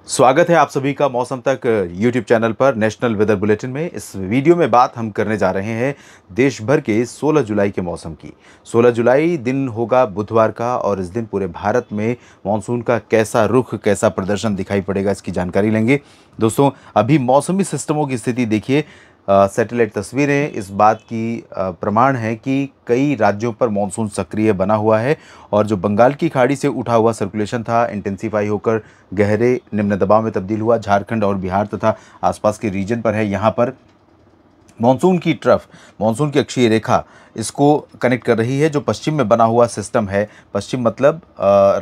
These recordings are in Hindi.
स्वागत है आप सभी का मौसम तक यूट्यूब चैनल पर नेशनल वेदर बुलेटिन में। इस वीडियो में बात हम करने जा रहे हैं देश भर के 16 जुलाई के मौसम की। 16 जुलाई दिन होगा बुधवार का और इस दिन पूरे भारत में मानसून का कैसा रुख, कैसा प्रदर्शन दिखाई पड़ेगा, इसकी जानकारी लेंगे। दोस्तों, अभी मौसमी सिस्टमों की स्थिति देखिए। सैटेलाइट तस्वीरें इस बात की प्रमाण है कि कई राज्यों पर मानसून सक्रिय बना हुआ है और जो बंगाल की खाड़ी से उठा हुआ सर्कुलेशन था, इंटेंसीफाई होकर गहरे निम्न दबाव में तब्दील हुआ। झारखंड और बिहार तथा आसपास के रीजन पर है। यहाँ पर मानसून की ट्रफ, मानसून की अक्षीय रेखा इसको कनेक्ट कर रही है। जो पश्चिम में बना हुआ सिस्टम है, पश्चिम मतलब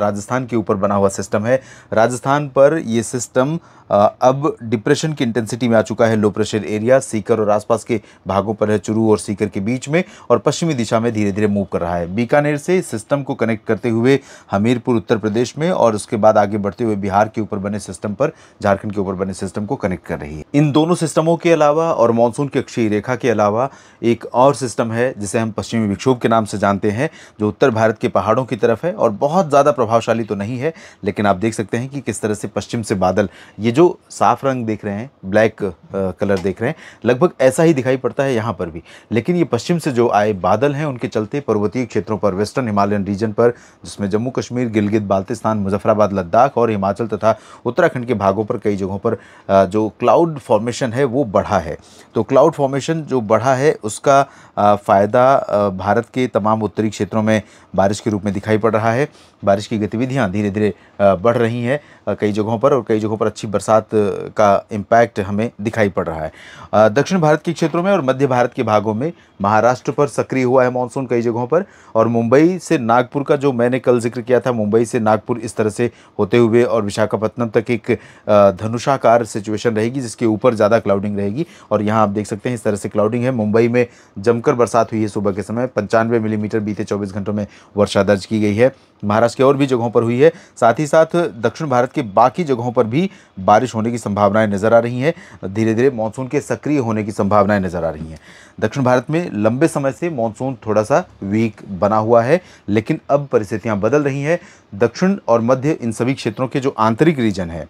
राजस्थान के ऊपर बना हुआ सिस्टम है, राजस्थान पर ये सिस्टम अब डिप्रेशन की इंटेंसिटी में आ चुका है। लो प्रेशर एरिया सीकर और आसपास के भागों पर है, चुरू और सीकर के बीच में, और पश्चिमी दिशा में धीरे धीरे मूव कर रहा है। बीकानेर से सिस्टम को कनेक्ट करते हुए हमीरपुर उत्तर प्रदेश में और उसके बाद आगे बढ़ते हुए बिहार के ऊपर बने सिस्टम पर, झारखंड के ऊपर बने सिस्टम को कनेक्ट कर रही है। इन दोनों सिस्टमों के अलावा और मानसून की अक्षीय रेखा के अलावा एक और सिस्टम है जिसे हम पश्चिमी विक्षोभ के नाम से जानते हैं, जो उत्तर भारत के पहाड़ों की तरफ है और बहुत ज़्यादा प्रभावशाली तो नहीं है, लेकिन आप देख सकते हैं कि किस तरह से पश्चिम से बादल, ये जो साफ रंग देख रहे हैं, ब्लैक कलर देख रहे हैं, लगभग ऐसा ही दिखाई पड़ता है यहाँ पर भी। लेकिन ये पश्चिम से जो आए बादल हैं, उनके चलते पर्वतीय क्षेत्रों पर, वेस्टर्न हिमालयन रीजन पर, जिसमें जम्मू कश्मीर, गिलगित बाल्टिस्तान, मुजफ्फराबाद, लद्दाख और हिमाचल तथा उत्तराखंड के भागों पर कई जगहों पर जो क्लाउड फॉर्मेशन है वो बढ़ा है। तो क्लाउड फॉर्मेशन जो बढ़ा है उसका फ़ायदा भारत के तमाम उत्तरी क्षेत्रों में बारिश के रूप में दिखाई पड़ रहा है। बारिश की गतिविधियां धीरे धीरे बढ़ रही हैं कई जगहों पर, और कई जगहों पर अच्छी बरसात का इम्पैक्ट हमें दिखाई पड़ रहा है। दक्षिण भारत के क्षेत्रों में और मध्य भारत के भागों में महाराष्ट्र पर सक्रिय हुआ है मानसून कई जगहों पर, और मुंबई से नागपुर का जो मैंने कल जिक्र किया था, मुंबई से नागपुर इस तरह से होते हुए और विशाखापत्तनम तक एक धनुषाकार सिचुएशन रहेगी, जिसके ऊपर ज़्यादा क्लाउडिंग रहेगी। और यहाँ आप देख सकते हैं इस तरह से क्लाउडिंग है। मुंबई में जमकर बरसात हुई है सुबह के समय, 95 मिलीमीटर बीते 24 घंटों में वर्षा दर्ज की गई है। महाराष्ट्र के और भी जगहों पर हुई है। साथ ही साथ दक्षिण भारत के बाकी जगहों पर भी बारिश होने की संभावनाएं नजर आ रही हैं। धीरे धीरे मानसून के सक्रिय होने की संभावनाएं नजर आ रही हैं। दक्षिण भारत में लंबे समय से मानसून थोड़ा सा वीक बना हुआ है, लेकिन अब परिस्थितियां बदल रही हैं। दक्षिण और मध्य इन सभी क्षेत्रों के जो आंतरिक रीजन है,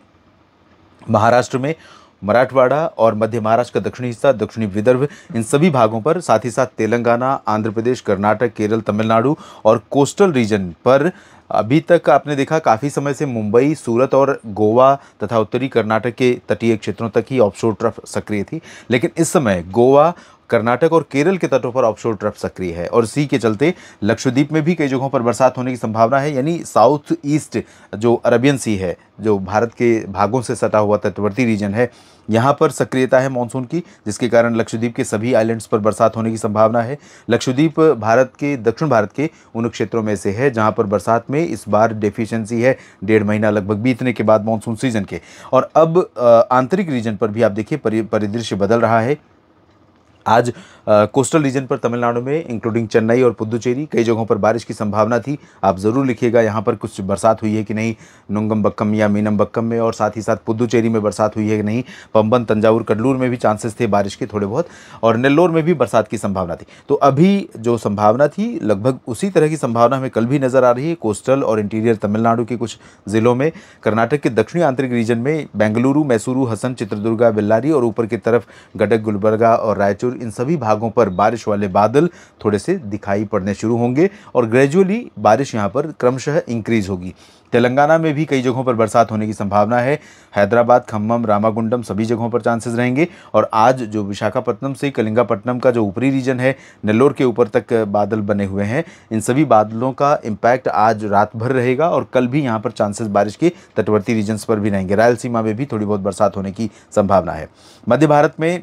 महाराष्ट्र में मराठवाड़ा और मध्य महाराष्ट्र का दक्षिणी हिस्सा, दक्षिणी विदर्भ, इन सभी भागों पर, साथ ही साथ तेलंगाना, आंध्र प्रदेश, कर्नाटक, केरल, तमिलनाडु और कोस्टल रीजन पर अभी तक आपने देखा काफ़ी समय से मुंबई, सूरत और गोवा तथा उत्तरी कर्नाटक के तटीय क्षेत्रों तक ही ऑफशोर ट्रफ सक्रिय थी। लेकिन इस समय गोवा, कर्नाटक और केरल के तटों पर ऑफशोर ट्रफ सक्रिय है, और इसी के चलते लक्षद्वीप में भी कई जगहों पर बरसात होने की संभावना है। यानी साउथ ईस्ट जो अरबियन सी है, जो भारत के भागों से सटा हुआ तटवर्ती रीजन है, यहाँ पर सक्रियता है मानसून की, जिसके कारण लक्षद्वीप के सभी आइलैंड्स पर बरसात होने की संभावना है। लक्षद्वीप भारत के, दक्षिण भारत के उन क्षेत्रों में से है जहाँ पर बरसात में इस बार डेफिशिएंसी है, 1.5 महीना लगभग बीतने के बाद मानसून सीजन के। और अब आंतरिक रीजन पर भी आप देखिए परिदृश्य बदल रहा है। आज कोस्टल रीजन पर तमिलनाडु में इंक्लूडिंग चेन्नई और पुदुचेरी कई जगहों पर बारिश की संभावना थी। आप ज़रूर लिखिएगा यहाँ पर कुछ बरसात हुई है कि नहीं, नुंगमबक्कम या मीनमबक्कम में, और साथ ही साथ पुदुचेरी में बरसात हुई है कि नहीं। पंबन, तंजावुर, कडलूर में भी चांसेस थे बारिश के थोड़े बहुत, और नेल्लोर में भी बरसात की संभावना थी। तो अभी जो संभावना थी लगभग उसी तरह की संभावना हमें कल भी नज़र आ रही है। कोस्टल और इंटीरियर तमिलनाडु के कुछ ज़िलों में, कर्नाटक के दक्षिणी आंतरिक रीजन में बेंगलुरु, मैसूरू, हसन, चित्रदुर्गा, बेल्लारी और ऊपर की तरफ गडक, गुलबर्गा और रायचूर, इन सभी भागों पर बारिश वाले बादल थोड़े से दिखाई पड़ने शुरू होंगे और ग्रेजुअली बारिश यहां पर क्रमशः इंक्रीज होगी। तेलंगाना में भी कई जगहों पर बरसात होने की संभावना है। हैदराबाद, खम्मम, रामागुंडम सभी जगहों पर चांसेस रहेंगे। और आज जो विशाखापट्टनम से कलिंगापट्टनम का जो ऊपरी रीजन है, नेल्लोर के ऊपर तक बादल बने हुए हैं, इन सभी बादलों का इम्पैक्ट आज रात भर रहेगा और कल भी यहाँ पर चांसेस बारिश के तटवर्ती रीजन्स पर भी रहेंगे। रायलसीमा में भी थोड़ी बहुत बरसात होने की संभावना है। मध्य भारत में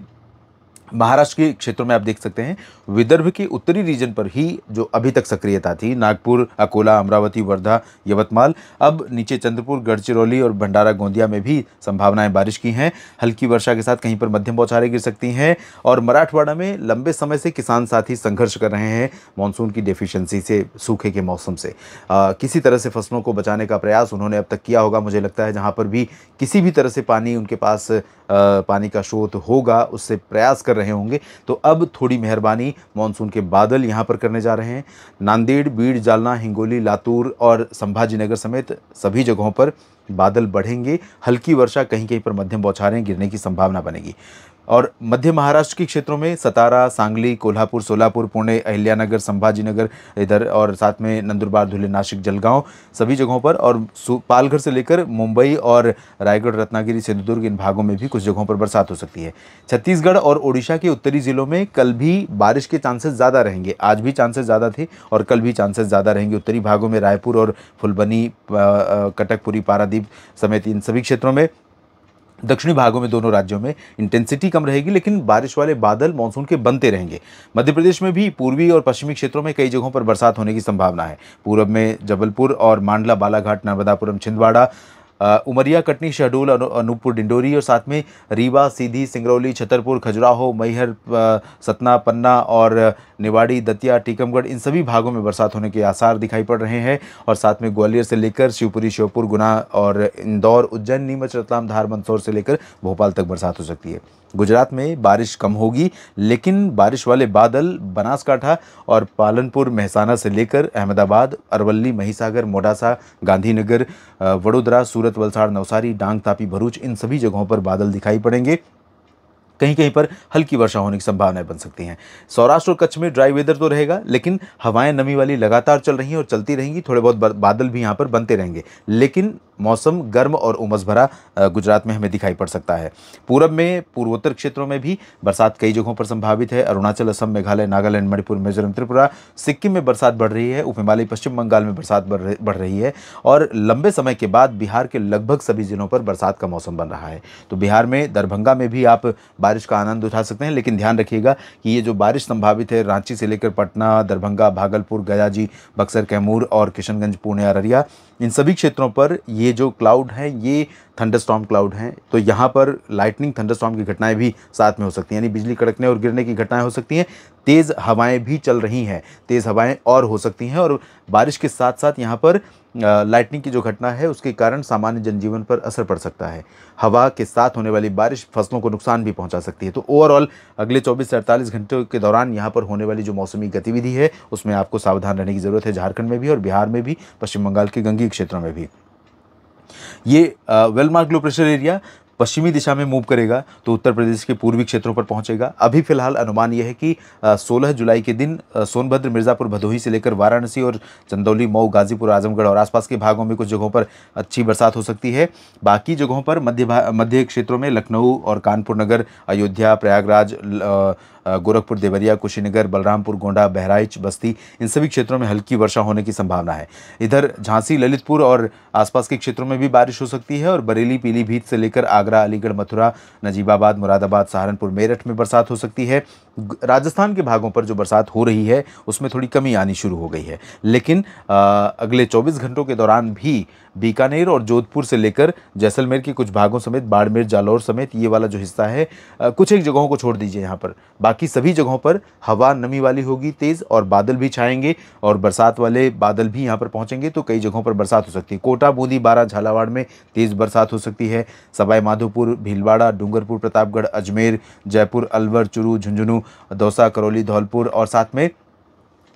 महाराष्ट्र के क्षेत्रों में आप देख सकते हैं विदर्भ के उत्तरी रीजन पर ही जो अभी तक सक्रियता थी, नागपुर, अकोला, अमरावती, वर्धा, यवतमाल, अब नीचे चंद्रपुर, गढ़चिरौली और भंडारा, गोंदिया में भी संभावनाएं बारिश की हैं। हल्की वर्षा के साथ कहीं पर मध्यम बौछारें गिर सकती हैं। और मराठवाड़ा में लंबे समय से किसान साथी संघर्ष कर रहे हैं मानसून की डेफिशिएंसी से, सूखे के मौसम से। किसी तरह से फसलों को बचाने का प्रयास उन्होंने अब तक किया होगा, मुझे लगता है। जहाँ पर भी किसी भी तरह से पानी उनके पास पानी का स्रोत होगा, उससे प्रयास कर रहे होंगे। तो अब थोड़ी मेहरबानी मानसून के बादल यहाँ पर करने जा रहे हैं। नांदेड़, बीड़, जालना, हिंगोली, लातूर और संभाजीनगर समेत सभी जगहों पर बादल बढ़ेंगे, हल्की वर्षा, कहीं कहीं पर मध्यम बौछारें गिरने की संभावना बनेगी। और मध्य महाराष्ट्र के क्षेत्रों में सतारा, सांगली, कोल्हापुर, सोलापुर, पुणे, अहिल्यानगर, संभाजीनगर इधर, और साथ में नंदुरबार, धुले, नासिक, जलगांव, सभी जगहों पर, और पालघर से लेकर मुंबई और रायगढ़, रत्नागिरी, सिंधुदुर्ग, इन भागों में भी कुछ जगहों पर बरसात हो सकती है। छत्तीसगढ़ और ओडिशा के उत्तरी जिलों में कल भी बारिश के चांसेस ज़्यादा रहेंगे। आज भी चांसेस ज़्यादा थे और कल भी चांसेस ज़्यादा रहेंगे। उत्तरी भागों में रायपुर और फुलबनी, कटकपुरी, पारादीप समेत इन सभी क्षेत्रों में। दक्षिणी भागों में दोनों राज्यों में इंटेंसिटी कम रहेगी, लेकिन बारिश वाले बादल मानसून के बनते रहेंगे। मध्य प्रदेश में भी पूर्वी और पश्चिमी क्षेत्रों में कई जगहों पर बरसात होने की संभावना है। पूर्व में जबलपुर और मांडला, बालाघाट, नर्मदापुरम, छिंदवाड़ा, उमरिया, कटनी, शहडोल, अनूपपुर, डिंडोरी और साथ में रीवा, सीधी, सिंगरौली, छतरपुर, खजुराहो, मैहर, सतना, पन्ना और निवाड़ी, दतिया, टीकमगढ़, इन सभी भागों में बरसात होने के आसार दिखाई पड़ रहे हैं। और साथ में ग्वालियर से लेकर शिवपुरी, श्योपुर, गुना और इंदौर, उज्जैन, नीमच, रतलाम, धार, मंदसौर से लेकर भोपाल तक बरसात हो सकती है। गुजरात में बारिश कम होगी, लेकिन बारिश वाले बादल बनासकांठा और पालनपुर, मेहसाना से लेकर अहमदाबाद, अरवल्ली, महिसागर, मोडासा, गांधीनगर, वडोदरा, सूरत, वलसाड़, नवसारी, डांग, तापी, भरूच, इन सभी जगहों पर बादल दिखाई पड़ेंगे। कहीं कहीं पर हल्की वर्षा होने की संभावनाएं बन सकती हैं। सौराष्ट्र और कच्छ में ड्राई वेदर तो रहेगा, लेकिन हवाएं नमी वाली लगातार चल रही हैं और चलती रहेंगी। थोड़े बहुत बादल भी यहां पर बनते रहेंगे, लेकिन मौसम गर्म और उमस भरा गुजरात में हमें दिखाई पड़ सकता है। पूरब में पूर्वोत्तर क्षेत्रों में भी बरसात कई जगहों पर संभावित है। अरुणाचल, असम, मेघालय, नागालैंड, मणिपुर, मिजोरम, त्रिपुरा, सिक्किम में बरसात बढ़ रही है। उप हिमालय पश्चिम बंगाल में बरसात बढ़ रही है और लंबे समय के बाद बिहार के लगभग सभी जिलों पर बरसात का मौसम बन रहा है। तो बिहार में दरभंगा में भी आप बारिश का आनंद उठा सकते हैं, लेकिन ध्यान रखिएगा कि ये जो बारिश संभावित है रांची से लेकर पटना, दरभंगा, भागलपुर, गयाजी, बक्सर, कैमूर और किशनगंज, पुणे, अररिया, इन सभी क्षेत्रों पर ये जो क्लाउड हैं ये थंडरस्टॉर्म क्लाउड हैं। तो यहाँ पर लाइटनिंग, थंडरस्टॉर्म की घटनाएं भी साथ में हो सकती हैं, यानी बिजली कड़कने और गिरने की घटनाएं हो सकती हैं। तेज़ हवाएं भी चल रही हैं, तेज़ हवाएं और हो सकती हैं। और बारिश के साथ साथ यहाँ पर लाइटनिंग की जो घटना है उसके कारण सामान्य जनजीवन पर असर पड़ सकता है। हवा के साथ होने वाली बारिश फसलों को नुकसान भी पहुंचा सकती है। तो ओवरऑल अगले 24 से 48 घंटों के दौरान यहाँ पर होने वाली जो मौसमी गतिविधि है उसमें आपको सावधान रहने की ज़रूरत है। झारखंड में भी और बिहार में भी, पश्चिम बंगाल के गंगीय क्षेत्रों में भी। ये well mark low pressure area पश्चिमी दिशा में मूव करेगा तो उत्तर प्रदेश के पूर्वी क्षेत्रों पर पहुंचेगा। अभी फिलहाल अनुमान यह है कि 16 जुलाई के दिन सोनभद्र, मिर्ज़ापुर, भदोही से लेकर वाराणसी और चंदौली, मऊ, गाजीपुर, आजमगढ़ और आसपास के भागों में कुछ जगहों पर अच्छी बरसात हो सकती है। बाकी जगहों पर मध्य क्षेत्रों में लखनऊ और कानपुर नगर, अयोध्या, प्रयागराज, गोरखपुर, देवरिया, कुशीनगर, बलरामपुर, गोंडा, बहराइच, बस्ती, इन सभी क्षेत्रों में हल्की वर्षा होने की संभावना है। इधर झांसी, ललितपुर और आसपास के क्षेत्रों में भी बारिश हो सकती है। और बरेली, पीलीभीत से लेकर आगरा, अलीगढ़, मथुरा, नजीबाबाद, मुरादाबाद, सहारनपुर, मेरठ में बरसात हो सकती है। राजस्थान के भागों पर जो बरसात हो रही है उसमें थोड़ी कमी आनी शुरू हो गई है, लेकिन अगले 24 घंटों के दौरान भी बीकानेर और जोधपुर से लेकर जैसलमेर के कुछ भागों समेत, बाड़मेर, जालौर समेत ये वाला जो हिस्सा है, कुछ एक जगहों को छोड़ दीजिए, यहाँ पर बाकी सभी जगहों पर हवा नमी वाली होगी तेज़, और बादल भी छाएंगे और बरसात वाले बादल भी यहाँ पर पहुँचेंगे। तो कई जगहों पर बरसात हो सकती है। कोटा, बूंदी, बारा, झालावाड़ में तेज़ बरसात हो सकती है। सवाई माधोपुर, भीलवाड़ा, डूंगरपुर, प्रतापगढ़, अजमेर, जयपुर, अलवर, चुरू, झुंझुनू, दौसा, करौली, धौलपुर और साथ में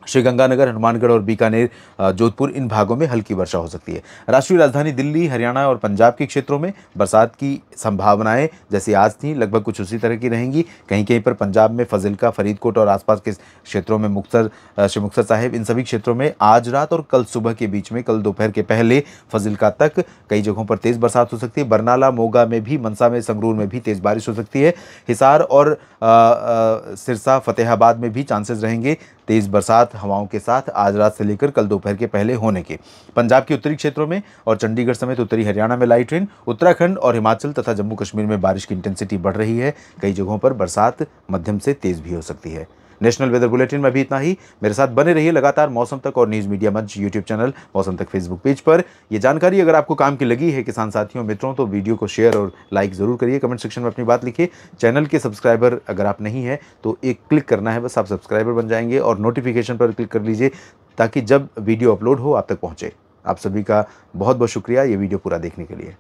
श्रीगंगानगर, हनुमानगढ़ और बीकानेर, जोधपुर, इन भागों में हल्की वर्षा हो सकती है। राष्ट्रीय राजधानी दिल्ली, हरियाणा और पंजाब के क्षेत्रों में बरसात की संभावनाएं जैसी आज थी लगभग कुछ उसी तरह की रहेंगी। कहीं कहीं पर पंजाब में फजिल्का, फरीदकोट और आसपास के क्षेत्रों में मुक्तसर, श्री मुक्तसर साहिब, इन सभी क्षेत्रों में आज रात और कल सुबह के बीच में, कल दोपहर के पहले फजिल्का तक कई जगहों पर तेज़ बरसात हो सकती है। बरनाला, मोगा में भी, मनसा में, संगरूर में भी तेज़ बारिश हो सकती है। हिसार और सिरसा, फतेहाबाद में भी चांसेस रहेंगे तेज़ बरसात हवाओं के साथ आज रात से लेकर कल दोपहर के पहले होने के। पंजाब के उत्तरी क्षेत्रों में और चंडीगढ़ समेत उत्तरी हरियाणा में लाइट रेन। उत्तराखंड और हिमाचल तथा जम्मू कश्मीर में बारिश की इंटेंसिटी बढ़ रही है। कई जगहों पर बरसात मध्यम से तेज़ भी हो सकती है। नेशनल वेदर बुलेटिन में अभी इतना ही। मेरे साथ बने रहिए लगातार मौसम तक और न्यूज़ मीडिया मंच यूट्यूब चैनल, मौसम तक फेसबुक पेज पर। ये जानकारी अगर आपको काम की लगी है किसान साथियों, मित्रों, तो वीडियो को शेयर और लाइक ज़रूर करिए। कमेंट सेक्शन में अपनी बात लिखिए। चैनल के सब्सक्राइबर अगर आप नहीं हैं तो एक क्लिक करना है, बस आप सब्सक्राइबर बन जाएंगे और नोटिफिकेशन पर क्लिक कर लीजिए ताकि जब वीडियो अपलोड हो आप तक पहुँचे। आप सभी का बहुत बहुत शुक्रिया ये वीडियो पूरा देखने के लिए।